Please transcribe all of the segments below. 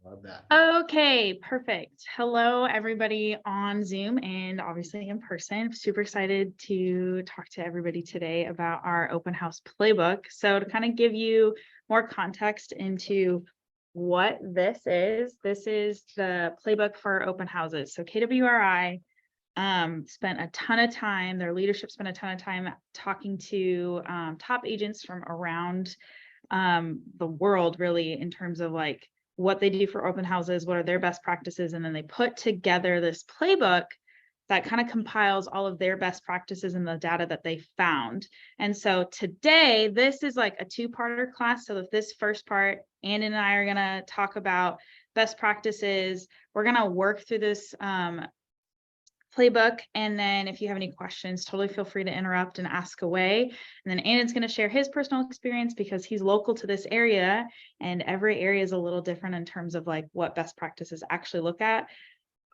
Love that. Okay, perfect. Hello, everybody on Zoom and obviously in person. Super excited to talk to everybody today about our open house playbook. So to kind of give you more context into what this is the playbook for open houses. So KWRI spent a ton of time, their leadership spent a ton of time talking to top agents from around the world, really, in terms of like what they do for open houses, what are their best practices, and then they put together this playbook that kind of compiles all of their best practices and the data that they found. And so today, this is like a two-parter class. So this first part, Andon and I are going to talk about best practices. We're going to work through this playbook, and then if you have any questions, totally feel free to interrupt and ask away. And then Andon's going to share his personal experience because he's local to this area, and every area is a little different in terms of like what best practices actually look at.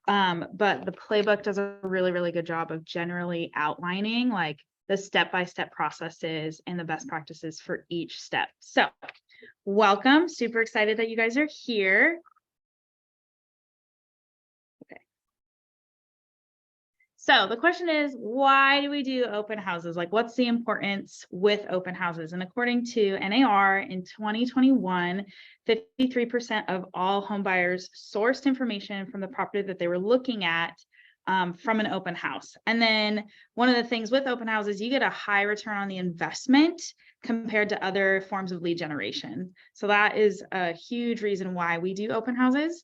But the playbook does a really good job of generally outlining like the step-by-step processes and the best practices for each step. So welcome, super excited that you guys are here. So the question is, why do we do open houses? Like, what's the importance with open houses? And according to NAR in 2021, 53% of all home buyers sourced information from the property that they were looking at from an open house. And then one of the things with open houses, you get a high return on the investment compared to other forms of lead generation. So that is a huge reason why we do open houses.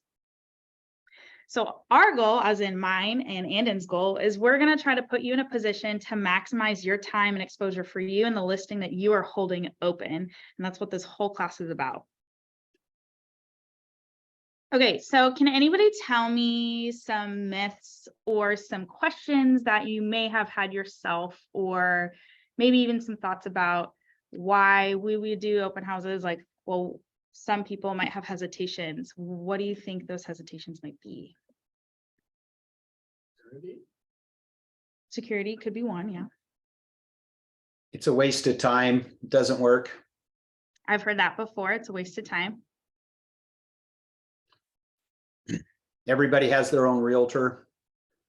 So our goal, as in mine and Andon's goal, is we're going to try to put you in a position to maximize your time and exposure for you and the listing that you are holding open. And that's what this whole class is about. Okay, so can anybody tell me some myths or some questions that you may have had yourself, or maybe even some thoughts about why we would do open houses? Like, well, some people might have hesitations. What do you think those hesitations might be? Security could be one, yeah. It's a waste of time. Doesn't work. I've heard that before. It's a waste of time. Everybody has their own realtor.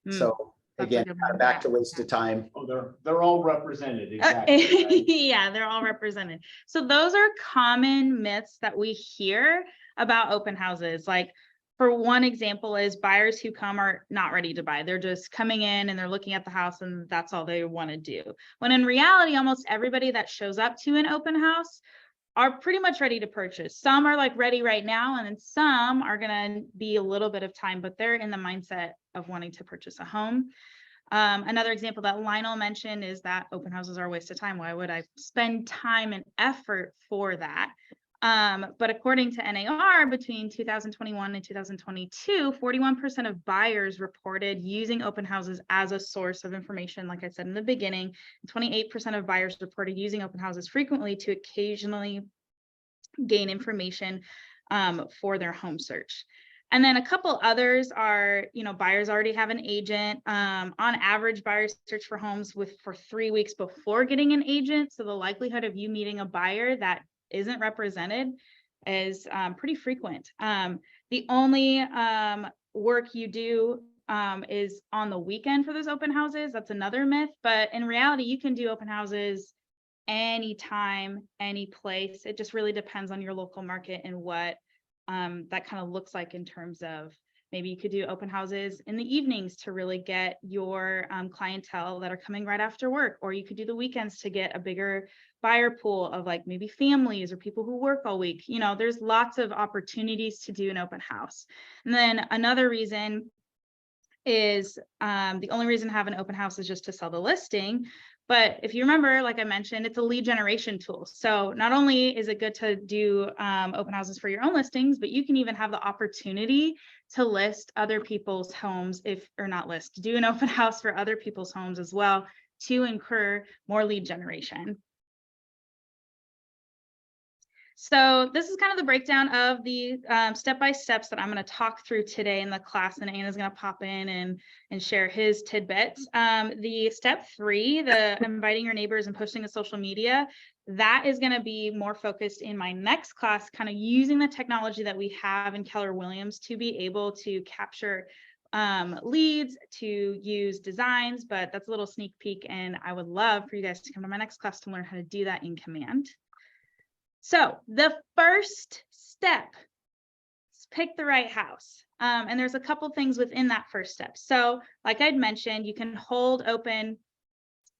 So That's a again, good one. back to waste of time. Oh, they're all represented. Exactly. Right? Yeah, they're all represented. So those are common myths that we hear about open houses. Like, for one example is buyers who come are not ready to buy. They're just coming in and they're looking at the house and that's all they want to do. When in reality, almost everybody that shows up to an open house are pretty much ready to purchase. Some are like ready right now, and then some are going to be a little bit of time, but they're in the mindset of wanting to purchase a home. Another example that Lionel mentioned is that open houses are a waste of time. Why would I spend time and effort for that? But according to NAR, between 2021 and 2022, 41% of buyers reported using open houses as a source of information. Like I said in the beginning, 28% of buyers reported using open houses frequently to occasionally gain information for their home search. And then a couple others are, buyers already have an agent. On average, buyers search for homes for 3 weeks before getting an agent. So the likelihood of you meeting a buyer that isn't represented is pretty frequent. The only work you do is on the weekend for those open houses. That's another myth, but in reality, you can do open houses anytime, any place. It just really depends on your local market and what that kind of looks like in terms of, maybe you could do open houses in the evenings to really get your clientele that are coming right after work, or you could do the weekends to get a bigger buyer pool of like maybe families or people who work all week. There's lots of opportunities to do an open house. And then another reason is the only reason to have an open house is just to sell the listing. But if you remember, like I mentioned, it's a lead generation tool. So not only is it good to do open houses for your own listings, but you can even have the opportunity to list other people's homes, do an open house for other people's homes as well, to incur more lead generation. So this is kind of the breakdown of the step-by-steps that I'm going to talk through today in the class, and Anna's going to pop in and share his tidbits. The step 3, the inviting your neighbors and posting to social media, that is going to be more focused in my next class, kind of using the technology that we have in Keller Williams to be able to capture leads, to use designs, but that's a little sneak peek, and I would love for you guys to come to my next class to learn how to do that in Command. So the first step is pick the right house. And there's a couple things within that first step. So like I'd mentioned, you can hold open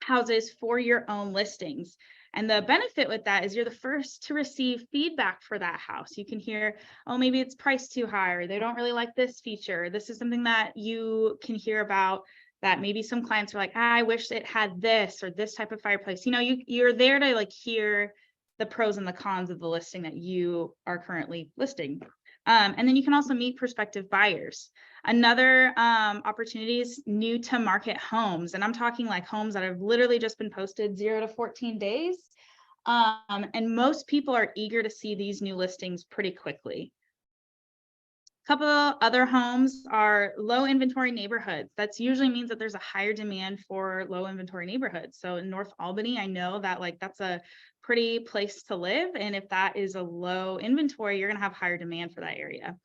houses for your own listings. And the benefit with that is you're the first to receive feedback for that house. You can hear, oh, maybe it's priced too high, or they don't really like this feature. This is something that you can hear about, that maybe some clients are like, I wish it had this or this type of fireplace. You know, you're there to like hear the pros and the cons of the listing that you are currently listing. And then you can also meet prospective buyers. Another opportunity is new to market homes. And I'm talking like homes that have literally just been posted 0 to 14 days. And most people are eager to see these new listings pretty quickly. A couple of other homes are low inventory neighborhoods. That usually means that there's a higher demand for low inventory neighborhoods. So in North Albany, I know that like that's a pretty place to live. And if that is a low inventory, you're going to have higher demand for that area.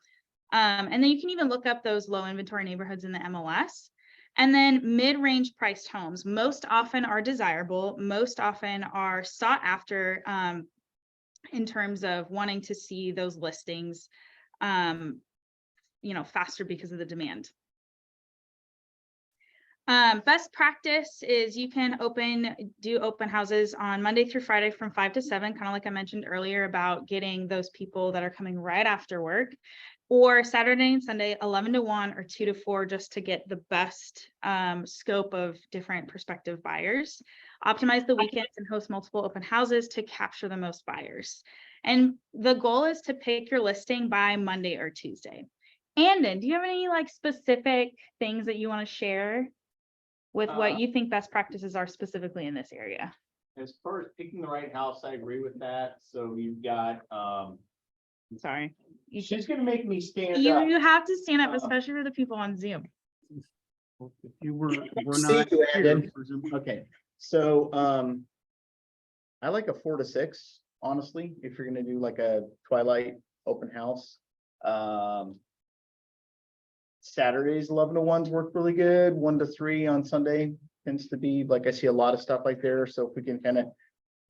And then you can even look up those low inventory neighborhoods in the MLS. And then mid-range priced homes most often are desirable, most often are sought after in terms of wanting to see those listings faster because of the demand. Best practice is you can do open houses on Monday through Friday from 5 to 7, kind of like I mentioned earlier about getting those people that are coming right after work, or Saturday and Sunday 11 to 1 or 2 to 4, just to get the best scope of different prospective buyers. Optimize the weekends and host multiple open houses to capture the most buyers. And the goal is to pick your listing by Monday or Tuesday. Andon, do you have any like specific things that you want to share with what you think best practices are specifically in this area? As far as picking the right house, I agree with that. So you've got, Sorry. she's gonna make me stand up. You have to stand up, especially for the people on Zoom. If you were See not you, here Andon. for Zoom. Okay, so I like a 4 to 6, honestly, if you're gonna do like a twilight open house. Saturdays 11 to 1s work really good. 1 to 3 on Sunday tends to be like, I see a lot of stuff like there. So if we can kind of,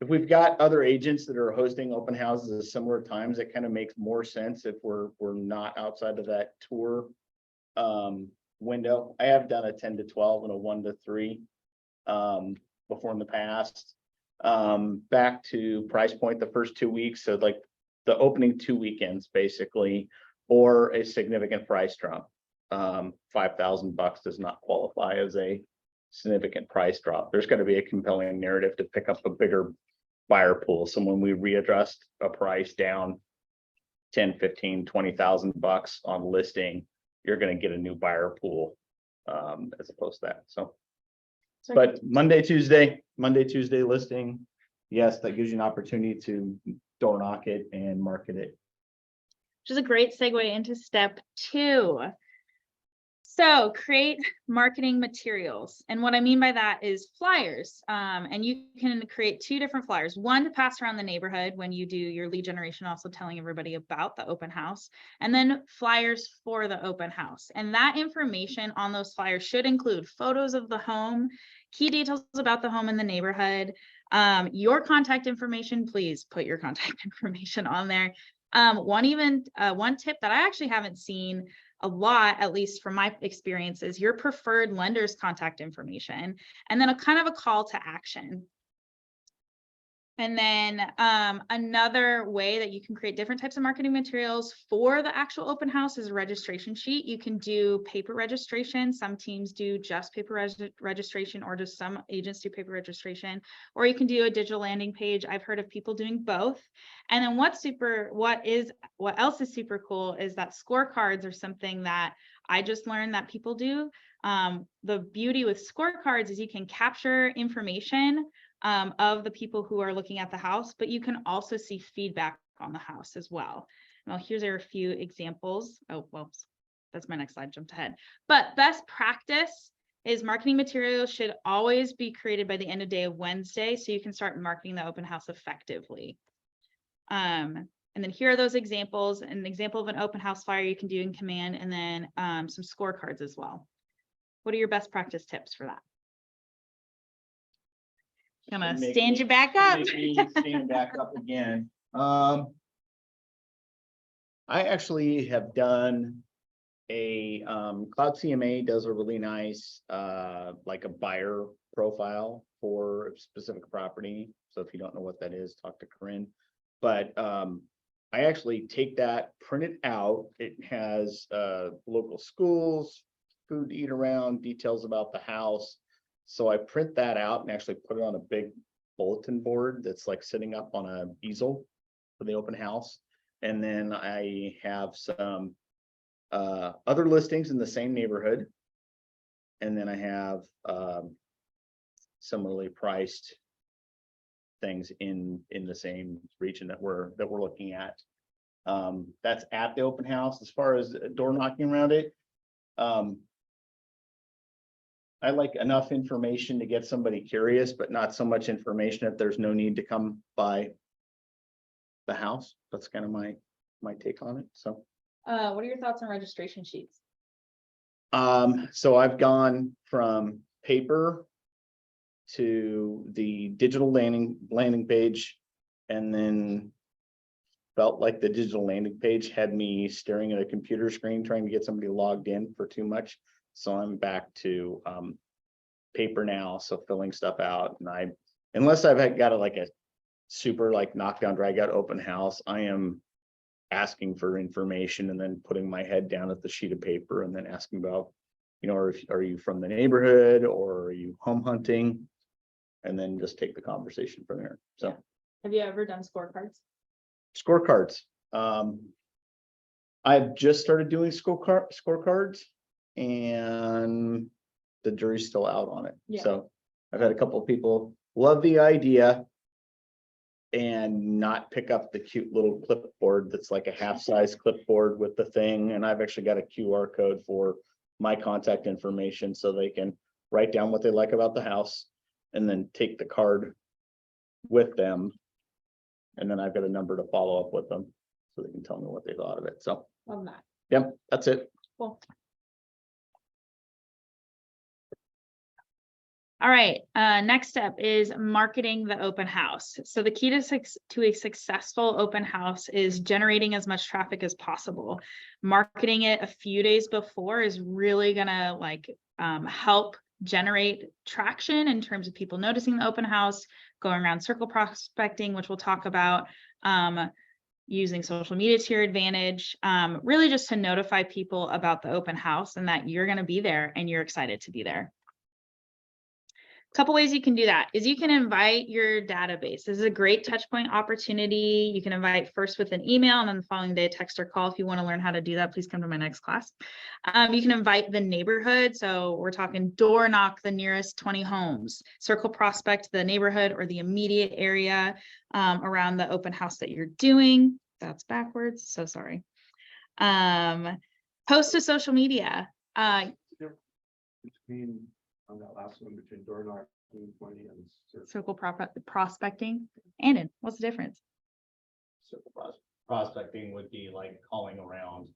if we've got other agents that are hosting open houses at similar times, it kind of makes more sense if we're not outside of that tour window. I have done a 10 to 12 and a 1 to 3 before in the past. Back to price point the first 2 weeks, so like the opening 2 weekends basically, or a significant price drop. $5,000 does not qualify as a significant price drop. There's got to be a compelling narrative to pick up a bigger buyer pool. So when we readjust a price down 10, 15, $20,000 on listing, you're going to get a new buyer pool as opposed to that. So, but Monday, Tuesday listing, yes, that gives you an opportunity to door knock it and market it. Which is a great segue into step 2. So create marketing materials. And what I mean by that is flyers. And you can create 2 different flyers, one to pass around the neighborhood when you do your lead generation, also telling everybody about the open house, and then flyers for the open house. And that information on those flyers should include photos of the home, key details about the home in the neighborhood, your contact information. Please put your contact information on there. One tip that I actually haven't seen a lot, at least from my experience, is your preferred lender's contact information, and then a kind of a call to action. And then another way that you can create different types of marketing materials for the actual open house is a registration sheet. You can do paper registration. Some teams do just paper registration, or just some agents do paper registration, or you can do a digital landing page. I've heard of people doing both. And then what else is super cool is that scorecards are something that I just learned that people do. The beauty with scorecards is you can capture information of the people who are looking at the house, but you can also see feedback on the house as well. Now, here's a few examples. Oh, well, that's my next slide, jumped ahead. But best practice is marketing materials should always be created by the end of day of Wednesday, so you can start marketing the open house effectively. And then here are those examples, an example of an open house flyer you can do in Command, and then some scorecards as well. What are your best practice tips for that? Gonna Make stand me- you back up. make me stand back up again. I actually have done a, Cloud CMA does a really nice, like a buyer profile for a specific property. So if you don't know what that is, talk to Coryn. But, I actually take that, print it out. It has, local schools, food to eat around, details about the house. So I print that out and actually put it on a big bulletin board that's like sitting up on a easel for the open house. And then I have some other listings in the same neighborhood. And then I have similarly priced things in the same region that we're looking at. That's at the open house. As far as door knocking around it, I like enough information to get somebody curious, but not so much information if there's no need to come by the house. That's kind of my take on it. So, What are your thoughts on registration sheets? so I've gone from paper to the digital landing page, and then felt like the digital landing page had me staring at a computer screen trying to get somebody logged in for too much. So I'm back to paper now, so filling stuff out. And unless I've got like a super like knockdown drag out open house, I am asking for information and then putting my head down at the sheet of paper and then asking about, you know, are you from the neighborhood or are you home hunting? And then just take the conversation from there. So Have you ever done scorecards? scorecards. I've just started doing scorecards, and the jury's still out on it. Yeah. So I've had a couple of people love the idea and not pick up the cute little clipboard that's like a half-size clipboard with the thing. And I've actually got a QR code for my contact information so they can write down what they like about the house and then take the card with them. And then I've got a number to follow up with them so they can tell me what they thought of it. So, Love that. yep, that's it. Cool. All right, next step is marketing the open house. So the key to a successful open house is generating as much traffic as possible. Marketing it a few days before is really gonna help generate traction in terms of people noticing the open house, going around circle prospecting, which we'll talk about, using social media to your advantage, really just to notify people about the open house and that you're gonna be there and you're excited to be there. Couple ways you can do that is you can invite your database. This is a great touch point opportunity. You can invite first with an email and then the following day, text or call. If you want to learn how to do that, please come to my next class. You can invite the neighborhood. So we're talking door knock the nearest 20 homes, circle prospect the neighborhood or the immediate area around the open house that you're doing. That's backwards. So sorry. Post to social media. Between on that last one between door knocking 20 and Circle prospecting. Andon, what's the difference? So prospecting would be like calling around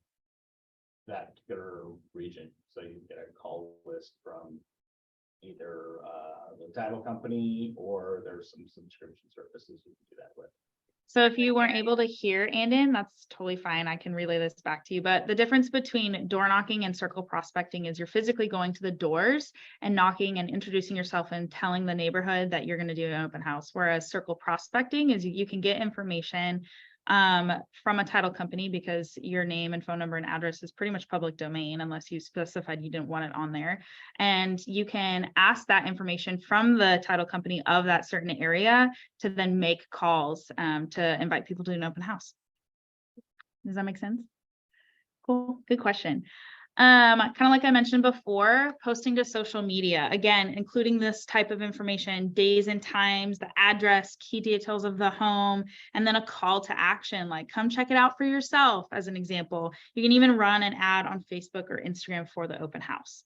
that particular region. So you get a call list from either the title company or there's some subscription services you can do that with. So if you weren't able to hear Andon, that's totally fine. I can relay this back to you. But the difference between door knocking and circle prospecting is you're physically going to the doors and knocking and introducing yourself and telling the neighborhood that you're going to do an open house. Whereas circle prospecting is you can get information from a title company because your name and phone number and address is pretty much public domain unless you specified you didn't want it on there. And you can ask that information from the title company of that certain area to then make calls to invite people to an open house. Does that make sense? Cool. Good question. Kind of like I mentioned before, posting to social media, again, including this type of information, days and times, the address, key details of the home, and then a call to action, like come check it out for yourself, as an example. You can even run an ad on Facebook or Instagram for the open house.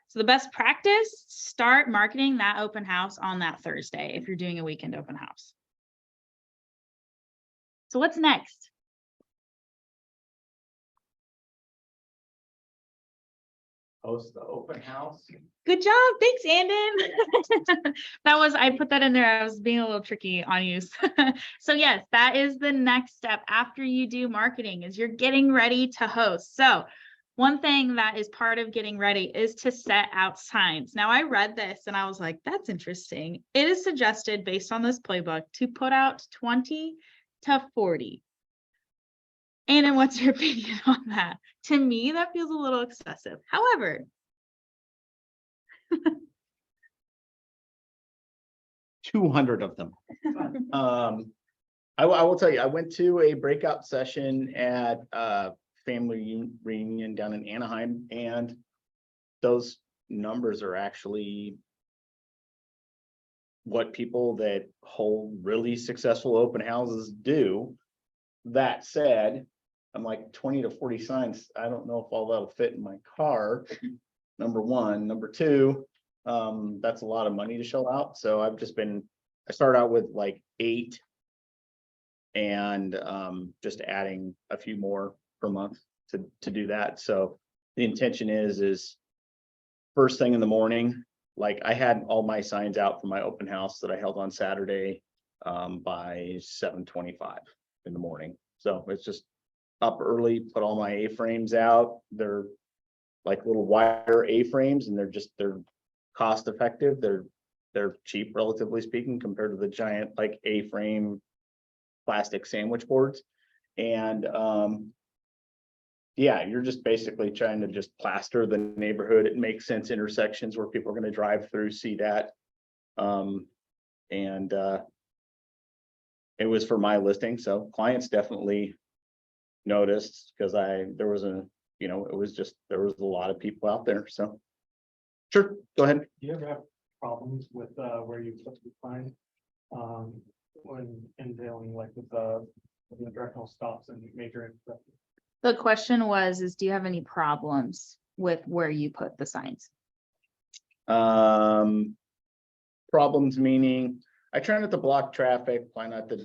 So the best practice, start marketing that open house on that Thursday if you're doing a weekend open house. So what's next? Host the open house. Good job. Thanks, Andon. I put that in there. I was being a little tricky on you. So yes, that is the next step after you do marketing, is you're getting ready to host. So one thing that is part of getting ready is to set out signs. Now I read this and I was like, that's interesting. It is suggested based on this playbook to put out 20 to 40. Andon, what's your opinion on that? To me, that feels a little excessive. However, 200 of them. I will tell you, I went to a breakout session at family reunion down in Anaheim, and those numbers are actually what people that hold really successful open houses do. That said, I'm like 20 to 40 signs. I don't know if all that'll fit in my car. Number one. Number two, that's a lot of money to shell out. So I started out with like 8 and just adding a few more per month to do that. So the intention is first thing in the morning, like I had all my signs out for my open house that I held on Saturday by 7:25 in the morning. So it's just up early, put all my A-frames out. They're like little wire A-frames, and they're cost effective. They're cheap, relatively speaking, compared to the giant like A-frame plastic sandwich boards. And yeah, you're just basically trying to just plaster the neighborhood. It makes sense intersections where people are going to drive through, see that. And it was for my listing, so clients definitely noticed, because there was a lot of people out there. So sure, go ahead. Do you ever have problems with where you put the sign when dealing like with the directional stops and major intersections? the question was, do you have any problems with where you put the signs? Problems meaning I try not to block traffic, try not to,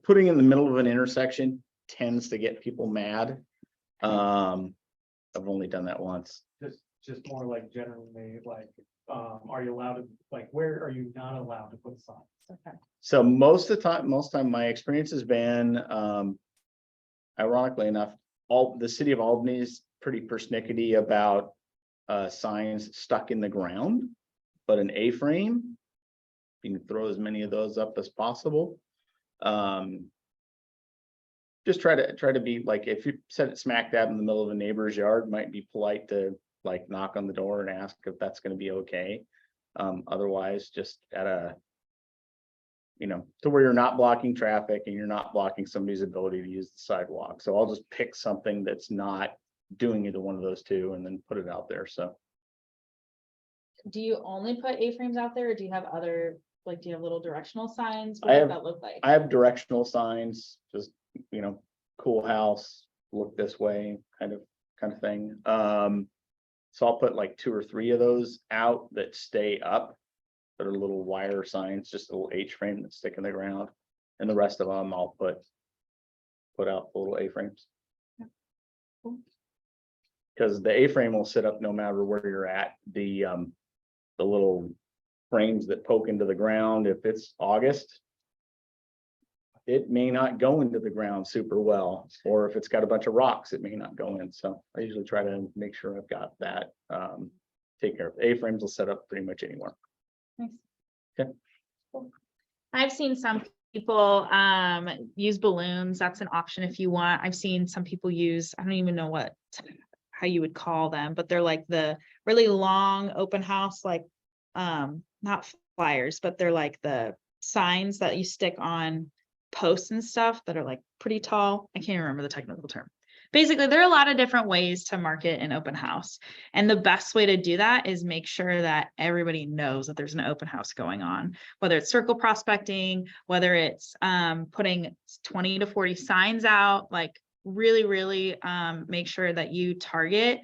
putting in the middle of an intersection tends to get people mad. I've only done that once. Just more like generally, like, are you allowed to, like, where are you not allowed to put signs? Okay. So most time, my experience has been, ironically enough, the city of Albany is pretty persnickety about signs stuck in the ground, but an A-frame, you can throw as many of those up as possible. Just try to be like, if you set it smack dab in the middle of a neighbor's yard, might be polite to like knock on the door and ask if that's going to be okay. Otherwise, just at a, to where you're not blocking traffic and you're not blocking somebody's ability to use the sidewalk. So I'll just pick something that's not doing either one of those two and then put it out there. So Do you only put A-frames out there, or do you have other, like, do you have little directional signs? I What does have- that look like? I have directional signs, just, cool house, look this way, kind of thing. So I'll put like 2 or 3 of those out that stay up, that are little wire signs, just a little H-frame that stick in the ground. And the rest of them I'll put out the little A-frames. Cool. Because the A-frame will sit up no matter where you're at. The little frames that poke into the ground, if it's August, it may not go into the ground super well, or if it's got a bunch of rocks, it may not go in. So I usually try to make sure I've got that take care of. A-frames will set up pretty much anywhere. Nice. Okay. Cool. I've seen some people use balloons. That's an option if you want. I've seen some people use, I don't even know how you would call them, but they're like the really long open house, like not flyers, but they're like the signs that you stick on posts and stuff that are like pretty tall. I can't remember the technical term. basically there are a lot of different ways to market an open house. And the best way to do that is make sure that everybody knows that there's an open house going on, whether it's circle prospecting, whether it's putting 20 to 40 signs out, like really make sure that you target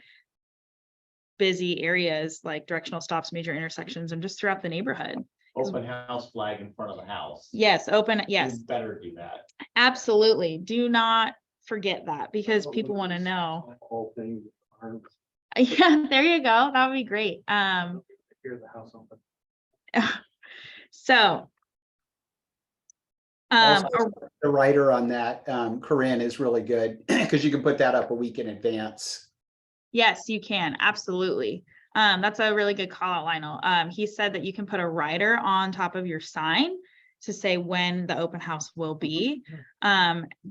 busy areas like directional stops, major intersections, and just throughout the neighborhood. Open house flag in front of the house. Yes, open, You yes, better do that. absolutely. Do not forget that because people want to know. Whole thing. Yeah, there you go. That would be great. Here's the house open. So. Also, the writer on that, Coryn, is really good because you can put that up a week in advance. Yes, you can. Absolutely. That's a really good call out, Lionel. He said that you can put a rider on top of your sign to say when the open house will be,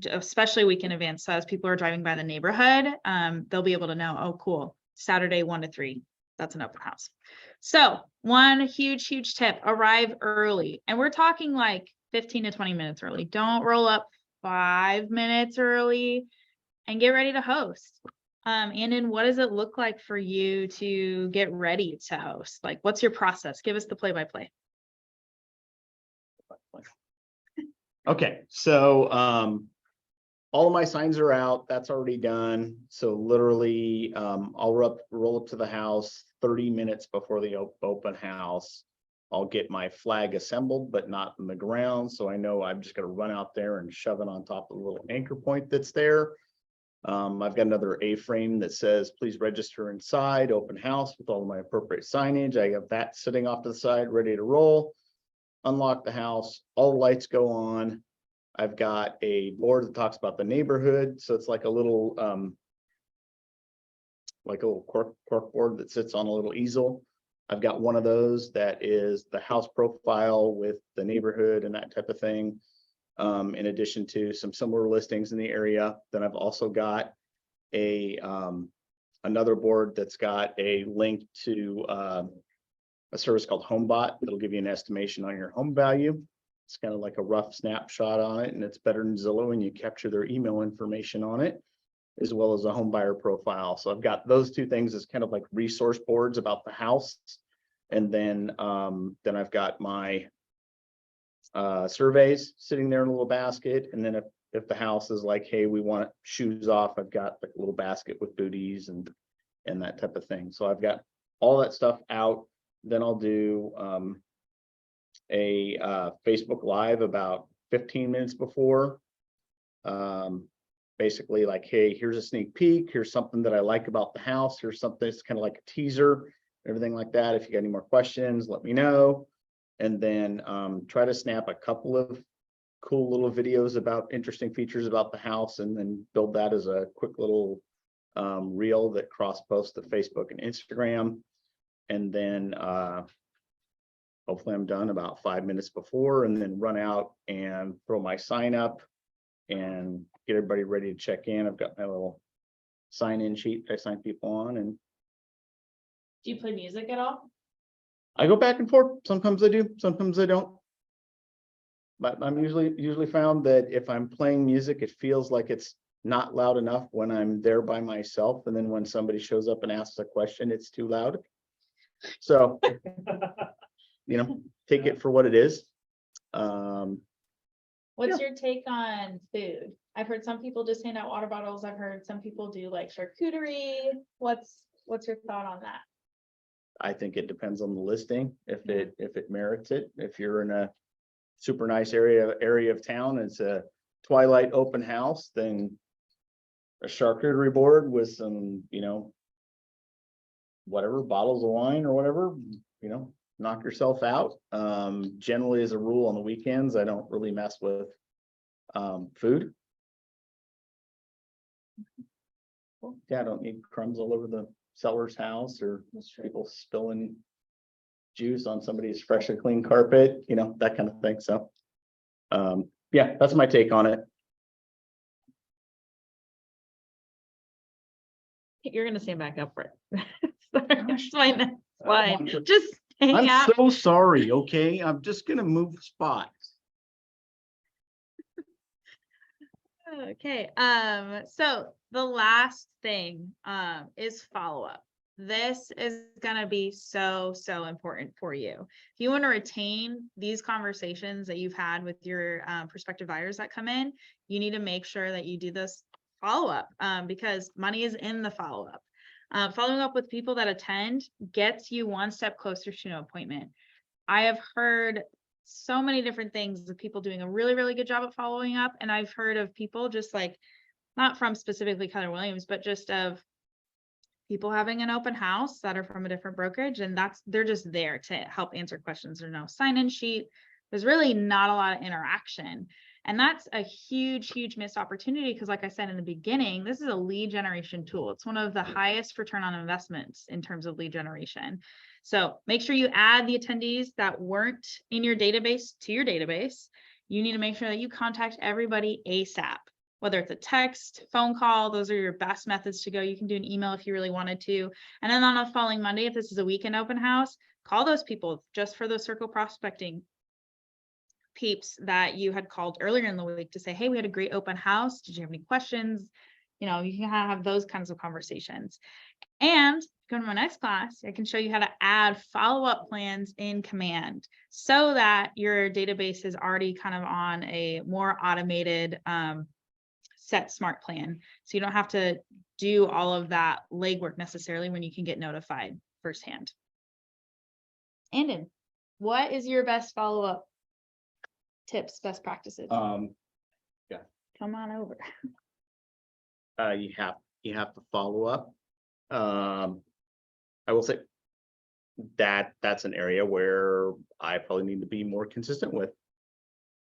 especially a week in advance. So as people are driving by the neighborhood, they'll be able to know, oh, cool, Saturday 1 to 3, that's an open house. So one huge tip, arrive early. And we're talking like 15 to 20 minutes early. Don't roll up 5 minutes early and get ready to host. Andon, what does it look like for you to get ready to host? Like, what's your process? Give us the play-by-play. Okay, so all of my signs are out. That's already done. So literally, I'll roll up to the house 30 minutes before the open house. I'll get my flag assembled, but not in the ground. So I know I'm just going to run out there and shove it on top of the little anchor point that's there. I've got another A-frame that says, please register inside, open house with all of my appropriate signage. I have that sitting off to the side, ready to roll. Unlock the house, all the lights go on. I've got a board that talks about the neighborhood. So it's like a little cork board that sits on a little easel. I've got one of those that is the house profile with the neighborhood and that type of thing. In addition to some similar listings in the area. Then I've also got a another board that's got a link to a service called HomeBot that'll give you an estimation on your home value. It's kind of like a rough snapshot on it, and it's better than Zillow, and you capture their email information on it, as well as a home buyer profile. So I've got those two things as kind of like resource boards about the house. And then I've got my surveys sitting there in a little basket. And then if the house is like, hey, we want shoes off, I've got like a little basket with booties and that type of thing. So I've got all that stuff out. Then I'll do a Facebook Live about 15 minutes before. Basically like, hey, here's a sneak peek. Here's something that I like about the house. Here's something that's kind of like a teaser, everything like that. If you got any more questions, let me know. And then try to snap a couple of cool little videos about interesting features about the house, and then build that as a quick little reel that cross posts to Facebook and Instagram. And then hopefully I'm done about 5 minutes before, and then run out and throw my sign up and get everybody ready to check in. I've got my little sign-in sheet I sign people on. And Do you play music at all? I go back and forth. Sometimes I do, sometimes I don't. But I'm usually found that if I'm playing music, it feels like it's not loud enough when I'm there by myself. And then when somebody shows up and asks a question, it's too loud. So, take it for what it is. What's your take on food? I've heard some people just hand out water bottles. I've heard some people do like charcuterie. What's your thought on that? I think it depends on the listing, if it merits it. If you're in a super nice area of town, it's a twilight open house, then a charcuterie board with some, whatever, bottles of wine or whatever, knock yourself out. Generally, as a rule, on the weekends, I don't really mess with food. Yeah, I don't need crumbs all over the seller's house or people spilling juice on somebody's freshly clean carpet, that kind of thing. So yeah, that's my take on it. You're gonna stand back up for it. That's fine. Why? Just hang I'm out. so sorry. Okay, I'm just gonna move spots. Okay, so the last thing, is follow-up. This is gonna be so important for you. If you want to retain these conversations that you've had with your prospective buyers that come in, you need to make sure that you do this follow-up, because money is in the follow-up. Following up with people that attend gets you one step closer to an appointment. I have heard so many different things of people doing a really good job at following up. And I've heard of people just like, not from specifically Keller Williams, but just of people having an open house that are from a different brokerage. And they're just there to help answer questions. There's no sign-in sheet. There's really not a lot of interaction. And that's a huge missed opportunity because like I said in the beginning, this is a lead generation tool. It's one of the highest return on investments in terms of lead generation. So make sure you add the attendees that weren't in your database to your database. You need to make sure that you contact everybody ASAP, whether it's a text, phone call, those are your best methods to go. You can do an email if you really wanted to. And then on a following Monday, if this is a weekend open house, call those people just for those circle prospecting peeps that you had called earlier in the week to say, hey, we had a great open house. Did you have any questions? You know, you can have those kinds of conversations. And go to my next class, I can show you how to add follow-up plans in Command so that your database is already kind of on a more automated set smart plan. So you don't have to do all of that legwork necessarily when you can get notified firsthand. Andon, what is your best follow-up tips, best practices? Come on over. You have to follow up. I will say that's an area where I probably need to be more consistent with.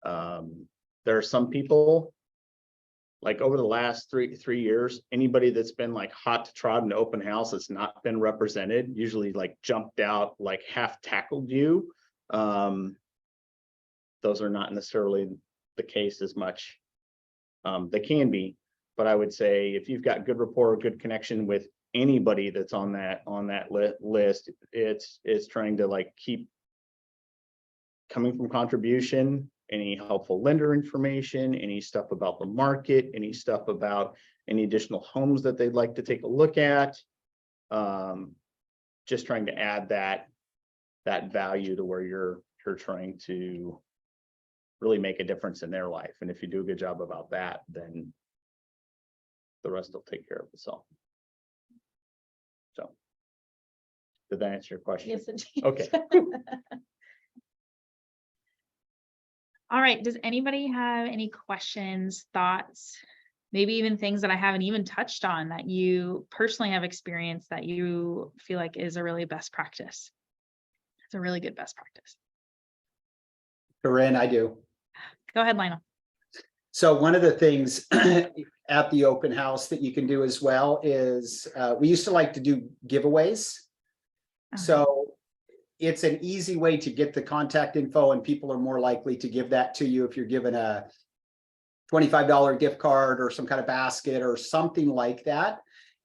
There are some people like over the last three years, anybody that's been like hot to trot in open house that's not been represented, usually like jumped out, like half tackled you. Those are not necessarily the case as much. They can be, but I would say if you've got good rapport, good connection with anybody that's on that list, it's trying to like keep coming from contribution, any helpful lender information, any stuff about the market, any stuff about any additional homes that they'd like to take a look at. Just trying to add that value to where you're trying to really make a difference in their life. And if you do a good job about that, then the rest will take care of itself. So did that answer your question? Yes, it did. Okay. All right. Does anybody have any questions, thoughts, maybe even things that I haven't even touched on that you personally have experienced that you feel like is a really best practice? It's a really good best practice. Coryn, I do. Go ahead, Lionel. So one of the things at the open house that you can do as well is we used to like to do giveaways. So it's an easy way to get the contact info, and people are more likely to give that to you if you're given a $25 gift card or some kind of basket or something like that.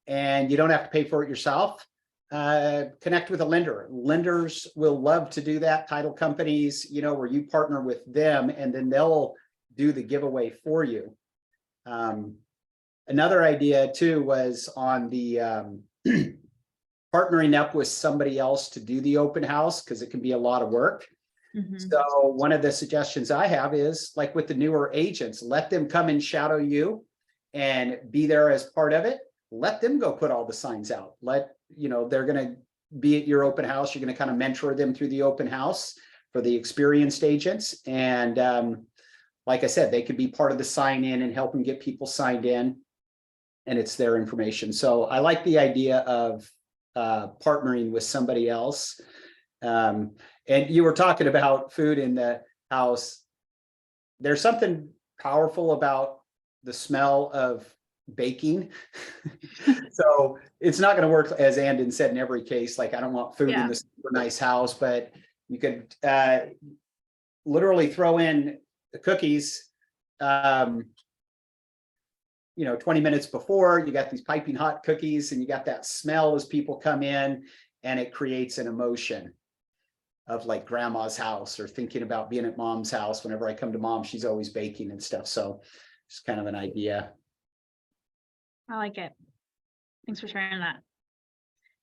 And you don't have to pay for it yourself. Connect with a lender. Lenders will love to do that. Title companies, you know, where you partner with them and then they'll do the giveaway for you. Another idea too was on the partnering up with somebody else to do the open house, because it can be a lot of work. So one of the suggestions I have is like with the newer agents, let them come and shadow you and be there as part of it. Let them go put all the signs out. You know, they're going to be at your open house. You're going to kind of mentor them through the open house for the experienced agents. And like I said, they could be part of the sign in and help them get people signed in, and it's their information. So I like the idea of partnering with somebody else. And you were talking about food in the house. There's something powerful about the smell of baking. So it's not going to work, as Andon said, in every case. Like, I don't want food in this super nice house, but you could literally throw in the cookies, you know, 20 minutes before. You got these piping hot cookies and you got that smell as people come in, and it creates an emotion of like grandma's house, or thinking about being at mom's house. Whenever I come to mom, she's always baking and stuff. So Just kind of an idea. I like it. Thanks for sharing that.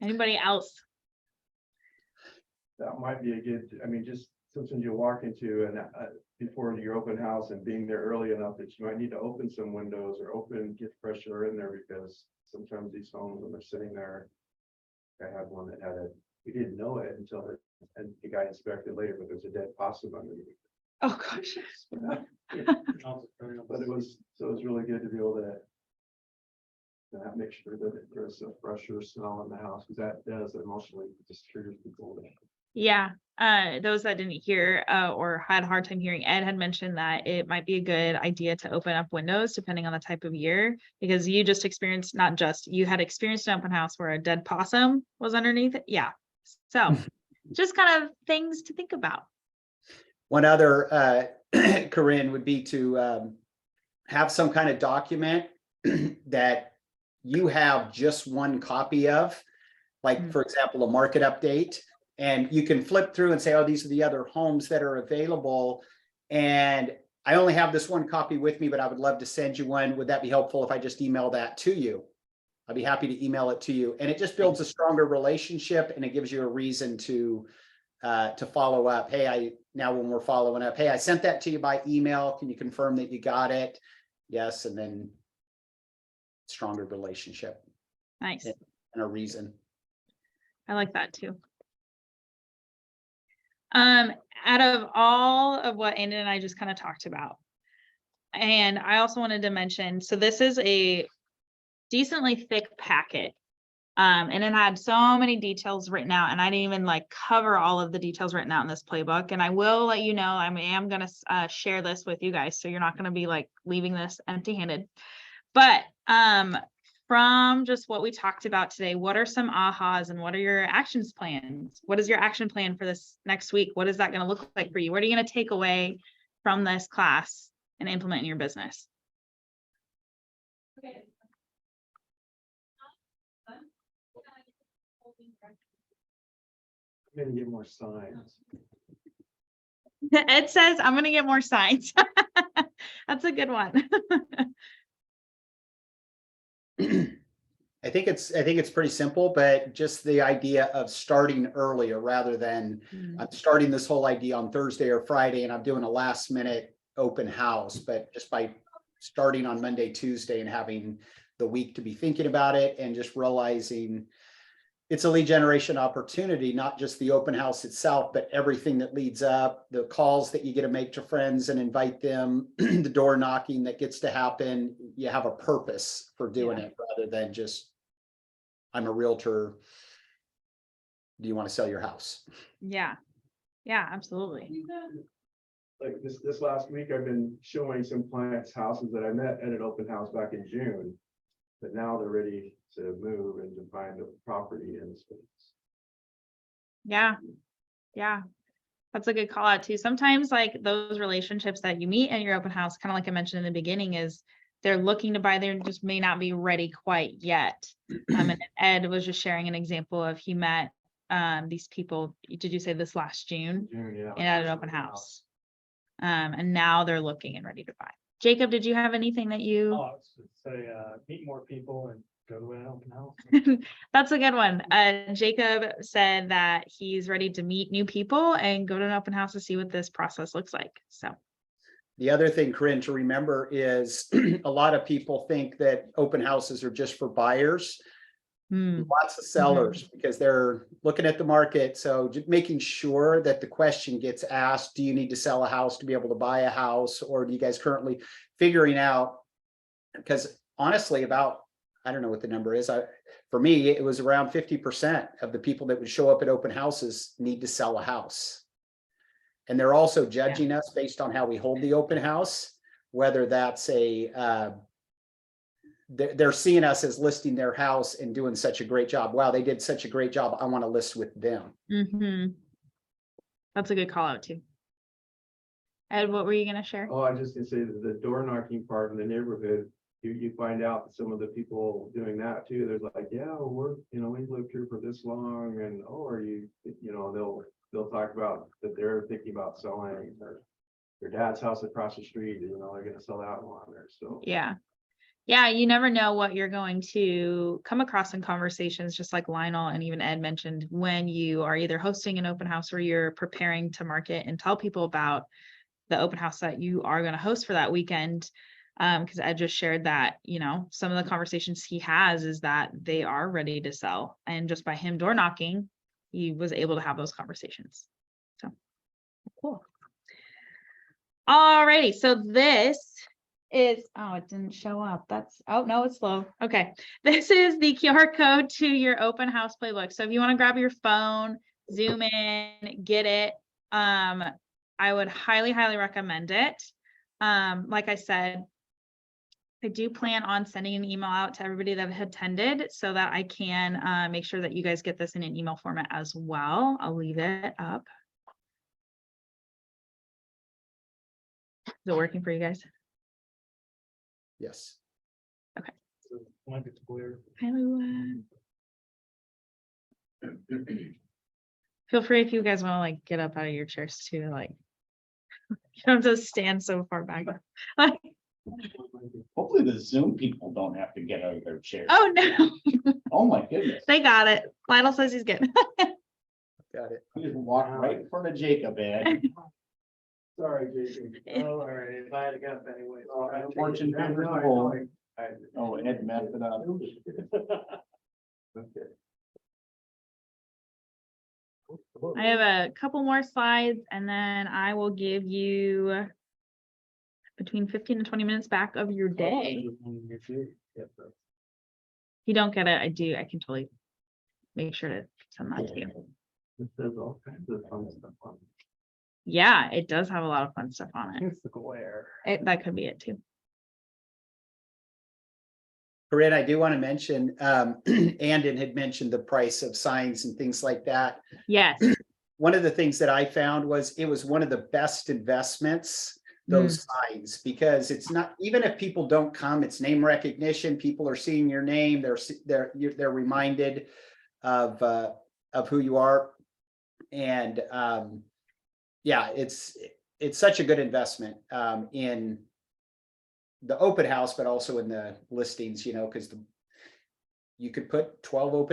Anybody else? That might be a good, I mean, just something you walk into and before your open house and being there early enough that you might need to open some windows or get fresh air in there, because sometimes these homes, when they're sitting there, I had one that we didn't know it until and the guy inspected later, but there's a dead possum underneath. Oh, gosh. But it was really good to be able to make sure that there's a fresher smell in the house, because that does emotionally just triggers people. Yeah, those that didn't hear or had a hard time hearing, Ed had mentioned that it might be a good idea to open up windows depending on the type of year, because you just experienced, you had experienced an open house where a dead possum was underneath it. Yeah, so just kind of things to think about. One other, Coryn, would be to have some kind of document that you have just one copy of, like, for example, a market update. And you can flip through and say, oh, these are the other homes that are available. And I only have this one copy with me, but I would love to send you one. Would that be helpful if I just email that to you? I'd be happy to email it to you. And it just builds a stronger relationship, and it gives you a reason to follow up. Hey, now when we're following up, hey, I sent that to you by email. Can you confirm that you got it? Yes. And then stronger relationship. Nice. And a reason. I like that too. Out of all of what Andon and I just kind of talked about, and I also wanted to mention, so this is a decently thick packet. And it had so many details written out, and I didn't even cover all of the details written out in this playbook. And I will let you know, I am going to share this with you guys, so you're not going to be leaving this empty-handed. But from just what we talked about today, what are some ahas and what are your actions plans? What is your action plan for this next week? What is that going to look like for you? What are you going to take away from this class and implement in your business? I'm gonna get more signs. Ed says, I'm going to get more signs. That's a good one. I think it's pretty simple, but just the idea of starting earlier rather than I'm starting this whole idea on Thursday or Friday and I'm doing a last minute open house, but just by starting on Monday, Tuesday, and having the week to be thinking about it and just realizing it's a lead generation opportunity, not just the open house itself, but everything that leads up, the calls that you get to make to friends and invite them, the door knocking that gets to happen. You have a purpose for doing it rather than just, I'm a realtor. Do you want to sell your house? Yeah. Yeah, absolutely. Like this last week, I've been showing some clients houses that I met at an open house back in June, but now they're ready to move and to find a property in space. Yeah. Yeah. That's a good call out too. Sometimes those relationships that you meet in your open house, kind of like I mentioned in the beginning, is they're looking to buy, they just may not be ready quite yet. And Ed was just sharing an example of he met these people, did you say this last June? Yeah. And at an open house. And now they're looking and ready to buy. Jacob, did you have anything that you? Oh, I was gonna say, meet more people and go to an open house. That's a good one. Jacob said that he's ready to meet new people and go to an open house to see what this process looks like. So the other thing, Coryn, to remember is a lot of people think that open houses are just for buyers. Lots of sellers because they're looking at the market. So just making sure that the question gets asked, do you need to sell a house to be able to buy a house? Or do you guys currently figuring out, because honestly, about, I don't know what the number is. For me, it was around 50% of the people that would show up at open houses need to sell a house. And they're also judging us based on how we hold the open house, whether that's they're seeing us as listing their house and doing such a great job. Wow, they did such a great job. I want to list with them. That's a good call out too. Ed, what were you going to share? Oh, I just gonna say that the door knocking part in the neighborhood, you find out that some of the people doing that too, they're like, yeah, we're, we've lived here for this long, and are you, they'll talk about that they're thinking about selling, or your dad's house across the street, you know, they're gonna sell that one there, so. Yeah. Yeah, you never know what you're going to come across in conversations, just like Lionel and even Ed mentioned, when you are either hosting an open house or you're preparing to market and tell people about the open house that you are going to host for that weekend. Because Ed just shared that, you know, some of the conversations he has is that they are ready to sell. And just by him door knocking, he was able to have those conversations. So cool. All righty. So this is, oh, it didn't show up. That's, oh, no, it's slow. Okay. This is the QR code to your open house playbook. So if you want to grab your phone, zoom in, get it. I would highly, highly recommend it. Like I said, I do plan on sending an email out to everybody that attended so that I can make sure that you guys get this in an email format as well. I'll leave it up. Is it working for you guys? Yes. So, might be clear. Feel free if you guys want to like get up out of your chairs too, like you don't have to stand so far back. Like, Hopefully the Zoom people don't have to get out of their chairs. oh no, Oh my goodness. they got it. Lionel says he's good. Got it. You just walk right in front of Jacob, Ed. Sorry, Jason. Oh, all right, if I had got that anyway. Fortune favors the bold. Oh, Ed messed it up. Okay. I have a couple more slides and then I will give you between 15 and 20 minutes back of your day. If you don't get it, I can totally make sure to send that to you. It says all kinds of fun stuff on it. Yeah, it does have a lot of fun stuff on it. It's the glare. That could be it too. Coryn, I do want to mention, Andon had mentioned the price of signs and things like that. Yes. One of the things that I found was it was one of the best investments, those signs, because it's not, even if people don't come, it's name recognition. People are seeing your name. They're reminded of who you are. And yeah, it's such a good investment in the open house, but also in the listings, you know, because you could put 12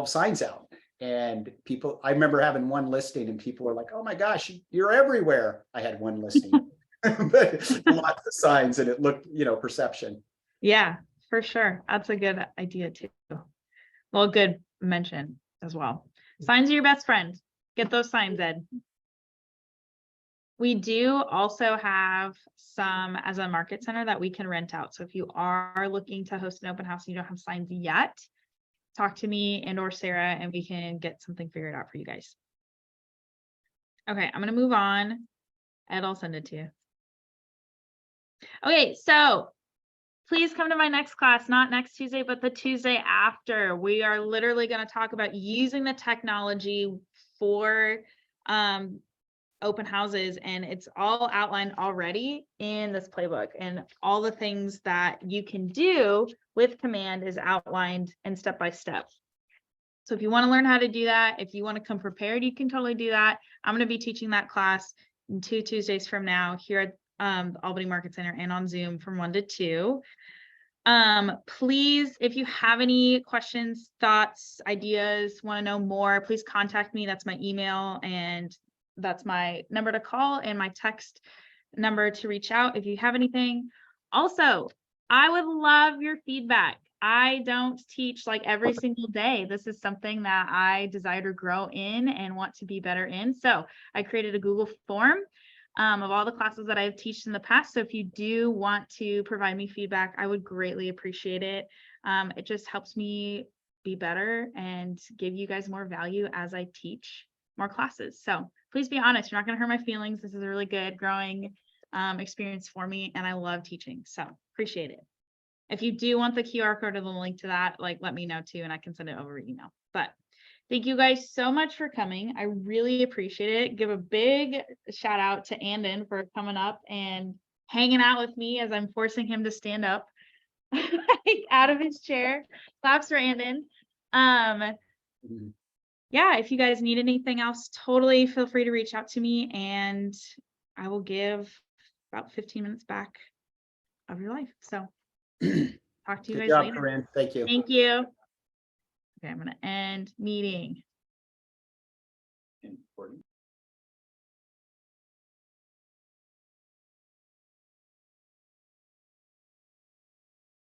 signs out and people, I remember having one listing and people were like, oh my gosh, you're everywhere. I had one listing, but lots of signs and it looked, you know, perception. Yeah, for sure. That's a good idea too. Well, good mention as well. Signs are your best friend. Get those signs, Ed. We do also have some as a market center that we can rent out. So if you are looking to host an open house and you don't have signs yet, talk to me and or Sarah and we can get something figured out for you guys. Okay, I'm going to move on. Ed, I'll send it to you. Okay, so please come to my next class, not next Tuesday, but the Tuesday after. We are literally going to talk about using the technology for open houses, and it's all outlined already in this playbook, and all the things that you can do with command is outlined and step by step. So if you want to learn how to do that, if you want to come prepared, you can totally do that. I'm going to be teaching that class 2 Tuesdays from now here at the Albany Market Center and on Zoom from 1 to 2. Please, if you have any questions, thoughts, ideas, want to know more, please contact me. That's my email and that's my number to call and my text number to reach out if you have anything. Also, I would love your feedback. I don't teach like every single day. This is something that I desire to grow in and want to be better in. So I created a Google form of all the classes that I've taught in the past. So if you do want to provide me feedback, I would greatly appreciate it. It just helps me be better and give you guys more value as I teach more classes. So please be honest. You're not going to hurt my feelings. This is a really good growing experience for me. And I love teaching. So appreciate it. If you do want the QR code or the link to that, like let me know too, and I can send it over email. But thank you guys so much for coming. I really appreciate it. Give a big shout out to Andon for coming up and hanging out with me as I'm forcing him to stand up out of his chair. Claps for Andon. Yeah, if you guys need anything else, totally feel free to reach out to me. And I will give about 15 minutes back of your life. So talk to you Good guys job, later. Coryn. Thank you. Thank you. Okay, I'm gonna end meeting. Important.